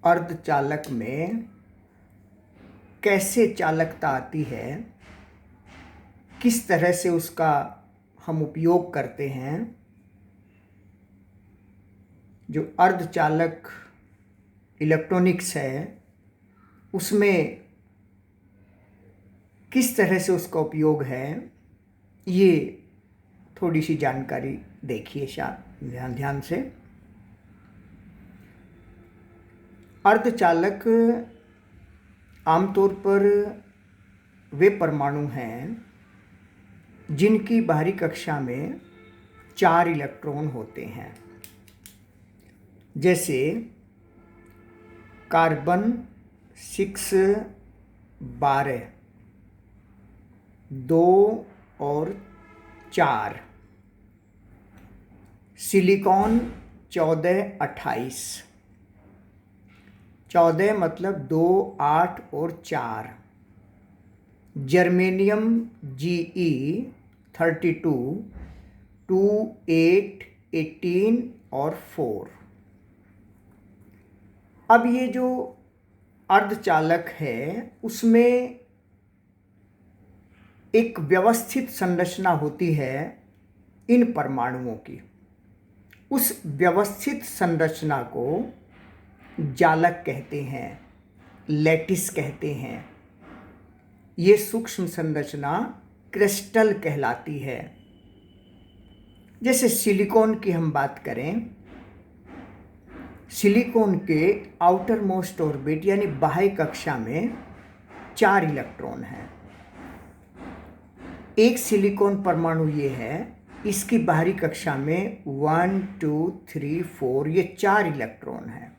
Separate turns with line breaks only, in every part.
अर्धचालक में कैसे चालकता आती है, किस तरह से उसका हम उपयोग करते हैं, जो अर्धचालक इलेक्ट्रॉनिक्स है उसमें किस तरह से उसका उपयोग है, ये थोड़ी सी जानकारी देखिए ध्यान से। अर्धचालक आमतौर पर वे परमाणु हैं जिनकी बाहरी कक्षा में 4 इलेक्ट्रॉन होते हैं, जैसे कार्बन 6-12, 2 और 4, सिलिकॉन 14-28, 14 मतलब 2, 8 और 4, जर्मेनियम Ge32, 2, 8, 18 और 4। अब ये जो अर्धचालक है उसमें एक व्यवस्थित संरचना होती है इन परमाणुओं की। उस व्यवस्थित संरचना को जालक कहते हैं, लैटिस कहते हैं। ये सूक्ष्म संरचना क्रिस्टल कहलाती है। जैसे सिलिकॉन की हम बात करें, सिलिकॉन के आउटर मोस्ट ऑर्बिट यानी बाह्य कक्षा में 4 इलेक्ट्रॉन हैं। एक सिलिकॉन परमाणु ये है, इसकी बाहरी कक्षा में 1, 2, 3, 4 ये 4 इलेक्ट्रॉन हैं।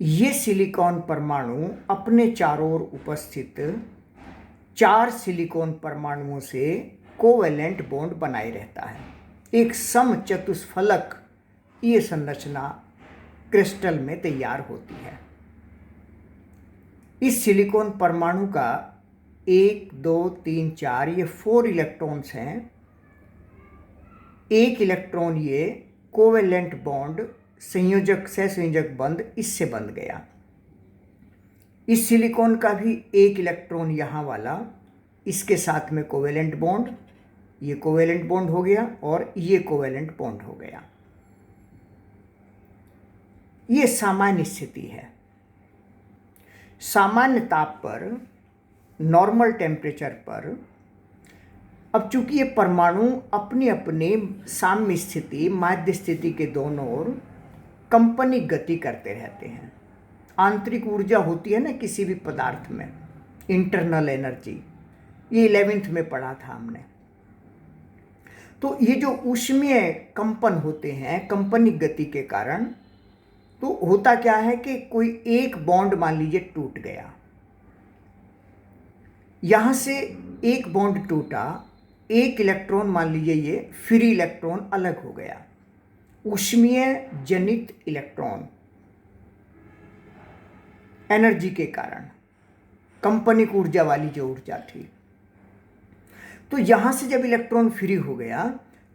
ये सिलिकॉन परमाणु अपने चारों ओर उपस्थित 4 सिलिकॉन परमाणुओं से कोवैलेंट बॉन्ड बनाए रहता है। एक समचतुष्फलक ये संरचना क्रिस्टल में तैयार होती है। इस सिलिकॉन परमाणु का 1, 2, 3, 4 ये 4 इलेक्ट्रॉन्स हैं। एक इलेक्ट्रॉन ये कोवैलेंट बॉन्ड सहसंयोजक बंध इससे बंध गया। इस सिलिकॉन का भी एक इलेक्ट्रॉन यहाँ वाला इसके साथ में कोवैलेंट बॉन्ड, ये कोवैलेंट बॉन्ड हो गया और ये कोवैलेंट बॉन्ड हो गया। ये सामान्य स्थिति है। सामान्य ताप पर, नॉर्मल टेम्परेचर पर, अब चूंकि ये परमाणु अपनी अपनी साम्य स्थिति, माध्य स्थिति के दोनों ओर कंपनिक गति करते रहते हैं। आंतरिक ऊर्जा होती है ना किसी भी पदार्थ में, इंटरनल एनर्जी, ये 11th में पढ़ा था हमने। तो ये जो ऊष्मीय कंपन होते हैं कंपनिक गति के कारण, तो होता क्या है कि कोई एक बॉन्ड मान लीजिए टूट गया, यहां से एक बॉन्ड टूटा, एक इलेक्ट्रॉन मान लीजिए ये फ्री इलेक्ट्रॉन अलग हो गया, ऊष्मीय जनित इलेक्ट्रॉन एनर्जी के कारण, कंपनिक ऊर्जा वाली जो ऊर्जा थी। तो यहां से जब इलेक्ट्रॉन फ्री हो गया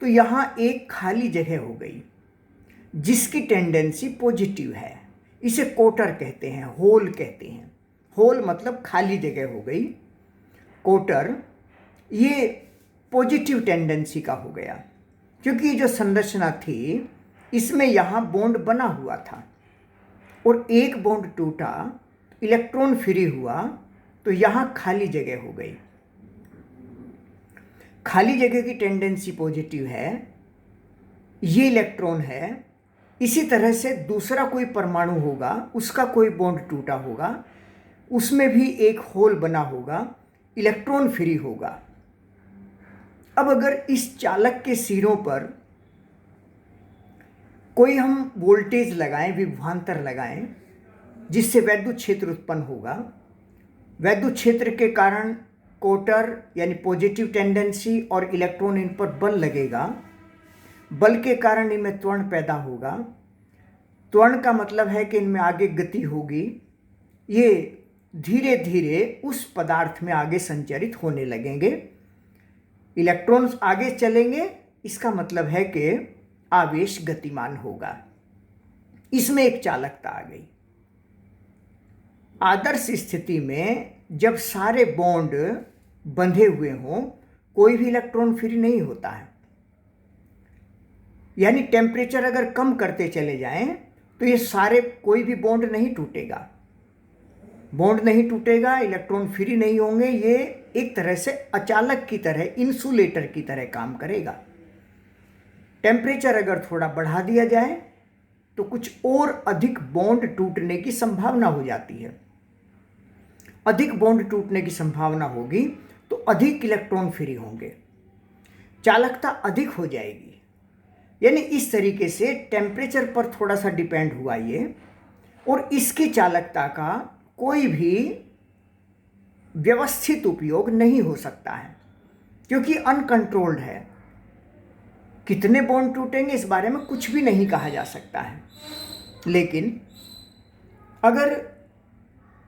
तो यहां एक खाली जगह हो गई जिसकी टेंडेंसी पॉजिटिव है। इसे कोटर कहते हैं, होल कहते हैं। होल मतलब खाली जगह हो गई। कोटर ये पॉजिटिव टेंडेंसी का हो गया, क्योंकि जो संरचना थी इसमें यहाँ बॉन्ड बना हुआ था और एक बॉन्ड टूटा, इलेक्ट्रॉन फ्री हुआ, तो यहाँ खाली जगह हो गई। खाली जगह की टेंडेंसी पॉजिटिव है, ये इलेक्ट्रॉन है। इसी तरह से दूसरा कोई परमाणु होगा, उसका कोई बॉन्ड टूटा होगा, उसमें भी एक होल बना होगा, इलेक्ट्रॉन फ्री होगा। अब अगर इस चालक के सिरों पर कोई हम वोल्टेज लगाएं, विभवांतर लगाएं, जिससे वैद्युत क्षेत्र उत्पन्न होगा, वैद्युत क्षेत्र के कारण कोटर यानी पॉजिटिव टेंडेंसी और इलेक्ट्रॉन इन पर बल लगेगा, बल के कारण इनमें त्वरण पैदा होगा। त्वरण का मतलब है कि इनमें आगे गति होगी, ये धीरे धीरे उस पदार्थ में आगे संचरित होने लगेंगे, इलेक्ट्रॉन्स आगे चलेंगे, इसका मतलब है कि आवेश गतिमान होगा। इसमें एक चालकता आ गई। आदर्श स्थिति में जब सारे बॉन्ड बंधे हुए हों, कोई भी इलेक्ट्रॉन फ्री नहीं होता है। यानी टेम्परेचर अगर कम करते चले जाएं तो ये सारे कोई भी बॉन्ड नहीं टूटेगा, बॉन्ड नहीं टूटेगा, इलेक्ट्रॉन फ्री नहीं होंगे। ये एक तरह से अचालक की तरह, इंसुलेटर की तरह काम करेगा। टेम्परेचर अगर थोड़ा बढ़ा दिया जाए तो कुछ और अधिक बॉन्ड टूटने की संभावना हो जाती है। अधिक बॉन्ड टूटने की संभावना होगी तो अधिक इलेक्ट्रॉन फ्री होंगे, चालकता अधिक हो जाएगी। यानी इस तरीके से टेम्परेचर पर थोड़ा सा डिपेंड हुआ ये, और इसकी चालकता का कोई भी व्यवस्थित उपयोग नहीं हो सकता है क्योंकि अनकंट्रोल्ड है। कितने बॉन्ड टूटेंगे इस बारे में कुछ भी नहीं कहा जा सकता है। लेकिन अगर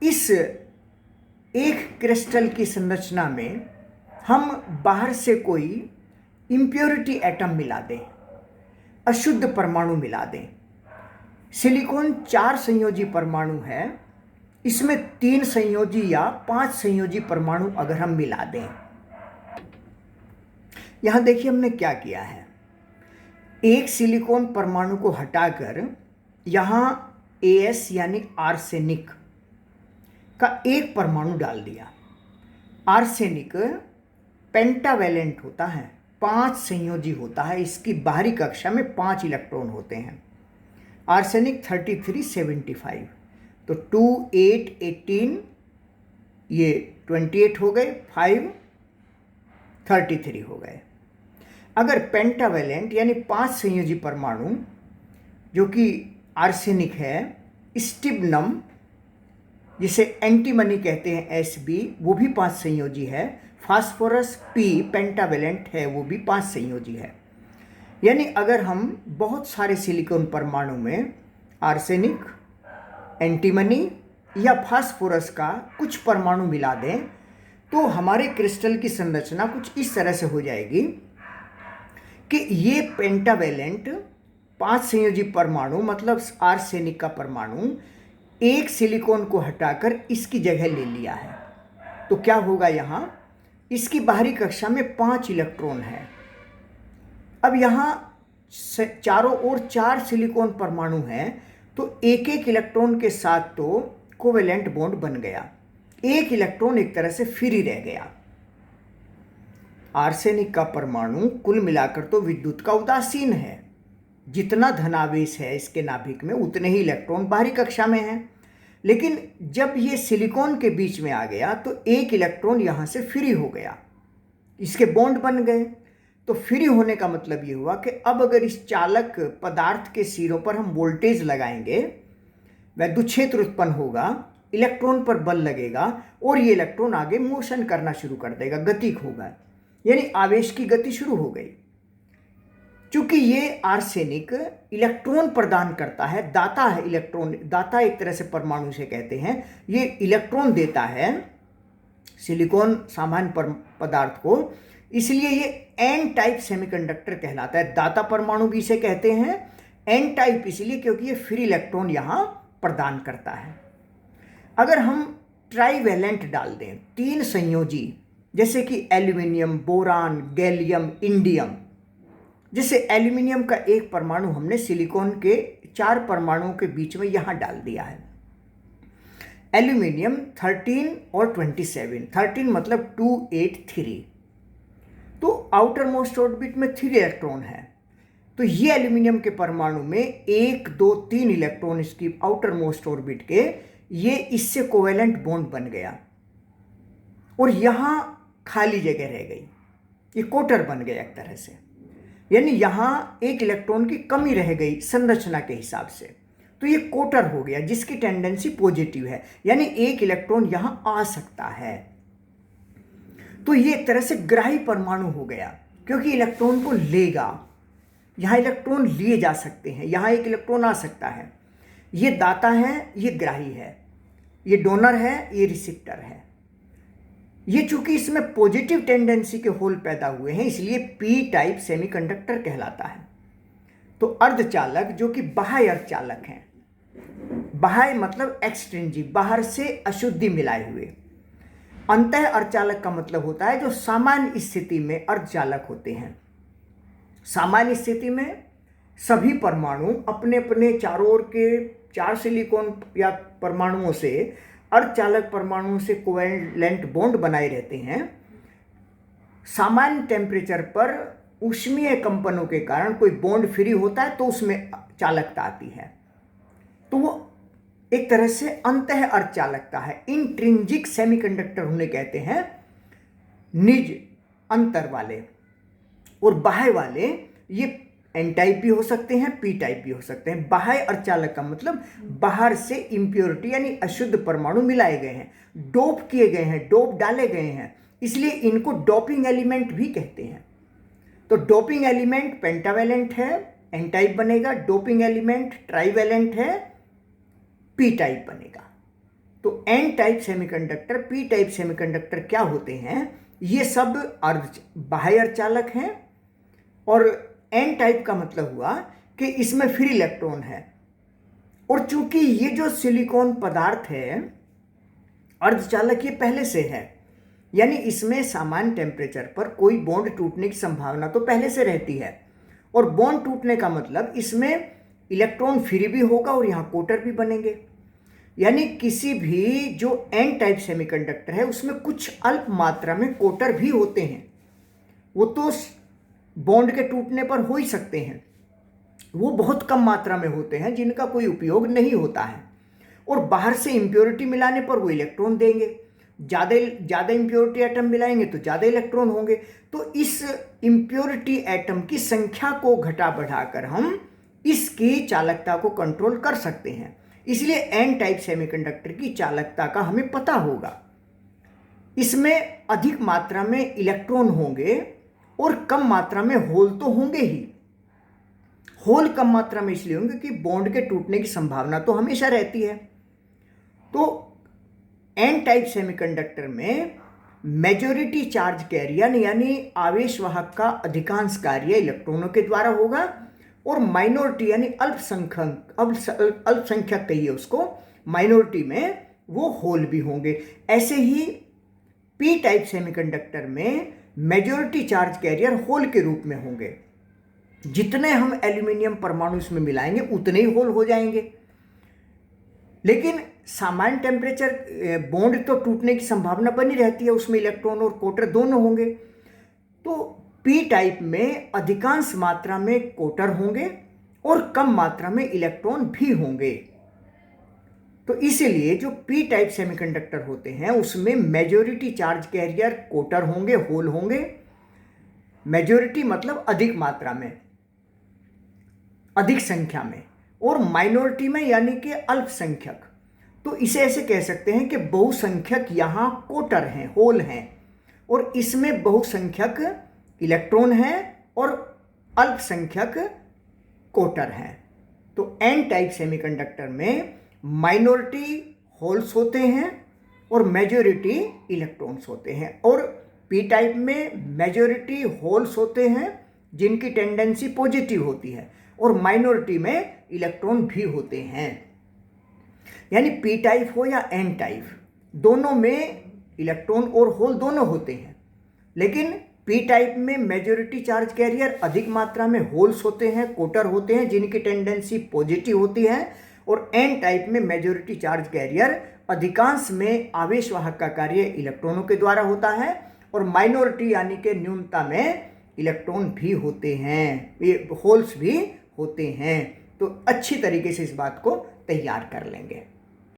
इस एक क्रिस्टल की संरचना में हम बाहर से कोई इम्प्योरिटी एटम मिला दें, अशुद्ध परमाणु मिला दें, सिलिकॉन 4 संयोजी परमाणु है, इसमें 3 संयोजी या 5 संयोजी परमाणु अगर हम मिला दें। यहां देखिए हमने क्या किया है, एक सिलिकॉन परमाणु को हटाकर यहां AS यानी आर्सेनिक का एक परमाणु डाल दिया। आर्सेनिक पेंटावैलेंट होता है, 5 संयोजी होता है, इसकी बाहरी कक्षा में 5 इलेक्ट्रॉन होते हैं। आर्सेनिक 3375, तो 2 8 18, ये 28 हो गए, 5 33 हो गए। अगर पेंटावैलेंट यानी 5 संयोजी परमाणु जो कि आर्सेनिक है, स्टिब्नम जिसे एंटीमनी कहते हैं Sb, वो भी 5 संयोजी है, फास्फोरस P पेंटावैलेंट है, वो भी 5 संयोजी है। यानी अगर हम बहुत सारे सिलिकॉन परमाणु में आर्सेनिक, एंटीमनी या फास्फोरस का कुछ परमाणु मिला दें तो हमारे क्रिस्टल की संरचना कुछ इस तरह से हो जाएगी कि ये पेंटावैलेंट 5 संयोजी परमाणु मतलब आर्सेनिक का परमाणु एक सिलिकॉन को हटाकर इसकी जगह ले लिया है। तो क्या होगा, यहाँ इसकी बाहरी कक्षा में 5 इलेक्ट्रॉन है। अब यहाँ चारों ओर 4 सिलिकॉन परमाणु हैं, तो एक एक इलेक्ट्रॉन के साथ तो कोवेलेंट बॉन्ड बन गया, एक इलेक्ट्रॉन एक तरह से फ्री रह गया। आर्सेनिक का परमाणु कुल मिलाकर तो विद्युत का उदासीन है, जितना धनावेश है इसके नाभिक में उतने ही इलेक्ट्रॉन बाहरी कक्षा में हैं। लेकिन जब ये सिलिकॉन के बीच में आ गया तो एक इलेक्ट्रॉन यहाँ से फ्री हो गया, इसके बॉन्ड बन गए। तो फ्री होने का मतलब ये हुआ कि अब अगर इस चालक पदार्थ के सिरों पर हम वोल्टेज लगाएंगे, विद्युत क्षेत्र उत्पन्न होगा, इलेक्ट्रॉन पर बल लगेगा और ये इलेक्ट्रॉन आगे मोशन करना शुरू कर देगा, गति होगा, यानी आवेश की गति शुरू हो गई। चूंकि ये आर्सेनिक इलेक्ट्रॉन प्रदान करता है, दाता है, इलेक्ट्रॉन दाता एक तरह से परमाणु से कहते हैं, ये इलेक्ट्रॉन देता है सिलिकॉन सामान्य पदार्थ को, इसलिए ये एन टाइप सेमीकंडक्टर कहलाता है। दाता परमाणु भी इसे कहते हैं, एन टाइप इसलिए क्योंकि ये फ्री इलेक्ट्रॉन यहाँ प्रदान करता है। अगर हम ट्राईवैलेंट डाल दें, 3 संयोजी, जैसे कि एल्यूमिनियम, बोरान, गैलियम, इंडियम, जैसे एल्यूमिनियम का एक परमाणु हमने सिलिकॉन के 4 परमाणुओं के बीच में यहाँ डाल दिया है। एल्यूमिनियम 13 और 27, 13 मतलब 283, तो आउटर मोस्ट ऑर्बिट में 3 इलेक्ट्रॉन है। तो ये एल्यूमिनियम के परमाणु में 1 2 3 इलेक्ट्रॉन इसकी आउटर मोस्ट ऑर्बिट के, ये इससे कोवेलेंट बॉन्ड बन गया और यहाँ खाली जगह रह गई, ये कोटर बन गया एक तरह से, यानी यहाँ एक इलेक्ट्रॉन की कमी रह गई संरचना के हिसाब से, तो ये कोटर हो गया जिसकी टेंडेंसी पॉजिटिव है, यानी एक इलेक्ट्रॉन यहाँ आ सकता है। तो ये एक तरह से ग्राही परमाणु हो गया क्योंकि इलेक्ट्रॉन को लेगा, यहाँ इलेक्ट्रॉन लिए जा सकते हैं, यहाँ एक इलेक्ट्रॉन आ सकता है। ये दाता है, ये ग्राही है, ये डोनर है, ये रिसिप्टर है। ये चूंकि इसमें पॉजिटिव टेंडेंसी के होल पैदा हुए हैं इसलिए पी टाइप सेमीकंडक्टर कहलाता है। तो अर्धचालक जो कि बाह्य अर्धचालक हैं, बाह्य मतलब एक्सट्रिंजिक, बाहर से अशुद्धि मिलाए हुए। अंतः अर्धचालक का मतलब होता है जो सामान्य स्थिति में अर्धचालक होते हैं। सामान्य स्थिति में सभी परमाणु अपने अपने चारों ओर के 4 सिलिकॉन या परमाणुओं से अर्धचालक परमाणुओं से कोवेलेंट बॉन्ड बनाए रहते हैं। सामान्य टेम्परेचर पर ऊष्मीय कंपनों के कारण कोई बॉन्ड फ्री होता है तो उसमें चालकता आती है, तो वो एक तरह से अंतः अर्धचालकता है। इंट्रिंजिक सेमीकंडक्टर उन्हें कहते हैं, निज अंतर वाले। और बाह्य वाले ये एन टाइप भी हो सकते हैं, पी टाइप भी हो सकते हैं। बाह्य अर्धचालक का मतलब बाहर से इम्प्योरिटी यानी अशुद्ध परमाणु मिलाए गए हैं, डोप किए गए हैं, डोप डाले गए हैं, इसलिए इनको डोपिंग एलिमेंट भी कहते हैं। तो डोपिंग एलिमेंट पेंटावेलेंट है, एन टाइप बनेगा। डोपिंग एलिमेंट ट्राइवेलेंट है, पी टाइप बनेगा। तो N type semiconductor, P type semiconductor क्या होते हैं? ये सब बाह्य अर्धचालक हैं। और एन टाइप का मतलब हुआ कि इसमें फ्री इलेक्ट्रॉन है। और चूंकि ये जो सिलिकॉन पदार्थ है अर्धचालक ये पहले से है, यानी इसमें सामान्य टेम्परेचर पर कोई बॉन्ड टूटने की संभावना तो पहले से रहती है। और बॉन्ड टूटने का मतलब इसमें इलेक्ट्रॉन फ्री भी होगा और यहाँ कोटर भी बनेंगे। यानी किसी भी जो एन टाइप सेमीकंडक्टर है उसमें कुछ अल्प मात्रा में कोटर भी होते हैं। वो तो बॉन्ड के टूटने पर हो ही सकते हैं, वो बहुत कम मात्रा में होते हैं जिनका कोई उपयोग नहीं होता है। और बाहर से इम्प्योरिटी मिलाने पर वो इलेक्ट्रॉन देंगे, ज़्यादा इम्प्योरिटी एटम मिलाएंगे तो ज़्यादा इलेक्ट्रॉन होंगे। तो इस इम्प्योरिटी एटम की संख्या को घटा बढ़ाकर हम इसकी चालकता को कंट्रोल कर सकते हैं। इसलिए एन टाइप सेमीकंडक्टर की चालकता का हमें पता होगा। इसमें अधिक मात्रा में इलेक्ट्रॉन होंगे और कम मात्रा में होल तो होंगे ही। होल कम मात्रा में इसलिए होंगे कि बॉन्ड के टूटने की संभावना तो हमेशा रहती है। तो एन टाइप सेमीकंडक्टर में मेजॉरिटी चार्ज कैरियर यानी आवेशवाहक का अधिकांश कार्य इलेक्ट्रॉनों के द्वारा होगा और माइनॉरिटी यानी अल्पसंख्यक कहिए उसको, माइनॉरिटी में वो होल भी होंगे। ऐसे ही पी टाइप सेमीकंडक्टर में मेजॉरिटी चार्ज कैरियर होल के रूप में होंगे। जितने हम एल्यूमिनियम परमाणु इसमें मिलाएंगे उतने ही होल हो जाएंगे। लेकिन सामान्य टेम्परेचर बॉन्ड तो टूटने की संभावना बनी रहती है, उसमें इलेक्ट्रॉन और कोटर दोनों होंगे। तो पी टाइप में अधिकांश मात्रा में कोटर होंगे और कम मात्रा में इलेक्ट्रॉन भी होंगे। तो इसीलिए जो पी टाइप सेमीकंडक्टर होते हैं उसमें मेजॉरिटी चार्ज कैरियर कोटर होंगे, होल होंगे। मेजॉरिटी मतलब अधिक मात्रा में, अधिक संख्या में, और माइनॉरिटी में यानी कि अल्पसंख्यक। तो इसे ऐसे कह सकते हैं कि बहुसंख्यक यहाँ कोटर हैं, होल हैं, और इसमें बहुसंख्यक इलेक्ट्रॉन हैं और अल्पसंख्यक कोटर हैं। तो एन टाइप सेमीकंडक्टर में माइनॉरिटी होल्स होते हैं और मेजॉरिटी इलेक्ट्रॉन्स होते हैं। और पी टाइप में मेजॉरिटी होल्स होते हैं जिनकी टेंडेंसी पॉजिटिव होती है और माइनॉरिटी में इलेक्ट्रॉन भी होते हैं। यानी पी टाइप हो या एन टाइप, दोनों में इलेक्ट्रॉन और होल दोनों होते हैं। लेकिन पी टाइप में मेजॉरिटी चार्ज कैरियर अधिक मात्रा में होल्स होते हैं, कोटर होते हैं जिनकी टेंडेंसी पॉजिटिव होती है। और एन टाइप में मेजॉरिटी चार्ज कैरियर अधिकांश में आवेशवाहक का कार्य इलेक्ट्रॉनों के द्वारा होता है और माइनॉरिटी यानी कि न्यूनता में इलेक्ट्रॉन भी होते हैं, ये होल्स भी होते हैं। तो अच्छी तरीके से इस बात को तैयार कर लेंगे।